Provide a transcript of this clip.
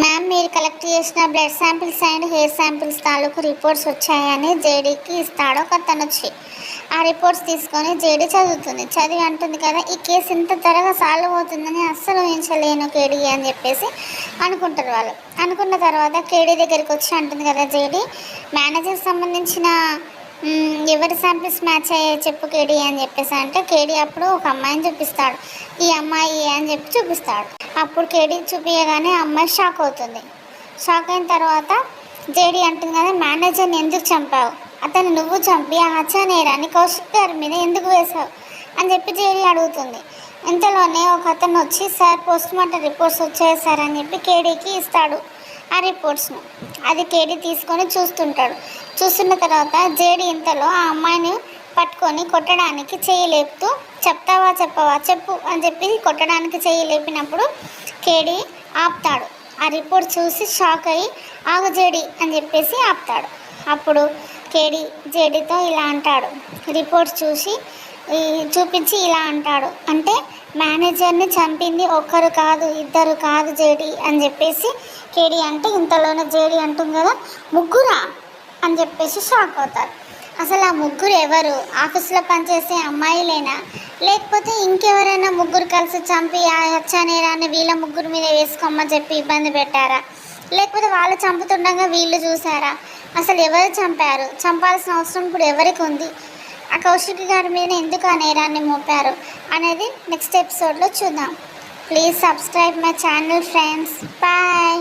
Ma'am, మీరు collect చేసిన blood samples and hair samples తాలూకు రిపోర్ట్స్ వచ్చాయని జేడీకి ఇస్తాడు ఒక అతను వచ్చి. ఆ రిపోర్ట్స్ తీసుకొని జేడీ చదువుతుంది. చదివి అంటుంది కదా, ఈ కేసు ఇంత త్వరగా సాల్వ్ అవుతుందని అస్సలు ఊహించలేను కేడీ అని చెప్పేసి అనుకుంటారు వాళ్ళు. అనుకున్న తర్వాత కేడీ దగ్గరికి వచ్చి అంటుంది కదా జేడీ, మేనేజర్కి సంబంధించిన ఎవరి శాంపిల్స్ మ్యాచ్ అయ్యాయి చెప్పు కేడీ అని చెప్పేసి అంటే, కేడీ అప్పుడు ఒక అమ్మాయిని చూపిస్తాడు. ఈ అమ్మాయి అని చెప్పి చూపిస్తాడు. అప్పుడు కేడీ చూపించగానే అమ్మాయి షాక్ అవుతుంది. షాక్ అయిన తర్వాత జేడీ అంటుంది కదా, మేనేజర్ని ఎందుకు చంపావు, అతను నువ్వు చంపి ఆ హత్య నేరాన్ని కౌశిక్ గారి మీద ఎందుకు వేశావు అని చెప్పి జేడీ అడుగుతుంది. ఇంతలోనే ఒక అతను వచ్చి, సార్ పోస్ట్ మార్టం రిపోర్ట్స్ వచ్చాయి సార్ అని చెప్పి కేడీకి ఇస్తాడు ఆ రిపోర్ట్స్ను. అది కేడీ తీసుకొని చూస్తుంటాడు. చూస్తున్న తర్వాత జేడీ ఇంతలో ఆ అమ్మాయిని పట్టుకొని కొట్టడానికి చెయ్యి లేపుతూ, చెప్తావా చెప్పవా చెప్పు అని చెప్పి కొట్టడానికి చెయ్యి లేపినప్పుడు కేడీ ఆపుతాడు. ఆ రిపోర్ట్ చూసి షాక్ అయ్యి, ఆగు జేడీ అని చెప్పేసి ఆపుతాడు. అప్పుడు కేడీ జేడీతో ఇలా అంటాడు, రిపోర్ట్ చూపించి ఇలా అంటాడు, అంటే మేనేజర్ని చంపింది ఒక్కరు కాదు ఇద్దరు కాదు జేడీ అని చెప్పేసి కేడీ అంటే, ఇంతలోనే జేడీ అంటుంది కదా, ముగ్గురా అని చెప్పేసి షాక్ అవుతారు. అసలు ఆ ముగ్గురు ఎవరు, ఆఫీస్లో పనిచేసే అమ్మాయిలేనా, లేకపోతే ఇంకెవరైనా ముగ్గురు కలిసి చంపి ఆ హత్య నేరాన్ని వీళ్ళ ముగ్గురు మీద వేసుకోమని చెప్పి ఇబ్బంది పెట్టారా, లేకపోతే వాళ్ళు చంపుతుండగా వీళ్ళు చూసారా, అసలు ఎవరు చంపారు, చంపాల్సిన అవసరం ఇప్పుడు ఎవరికి ఉంది, ఆ కౌశిక్ గారి మీద ఎందుకు ఆ నేరాన్ని మోపారు అనేది నెక్స్ట్ ఎపిసోడ్లో చూద్దాం. Please subscribe my channel friends. Bye.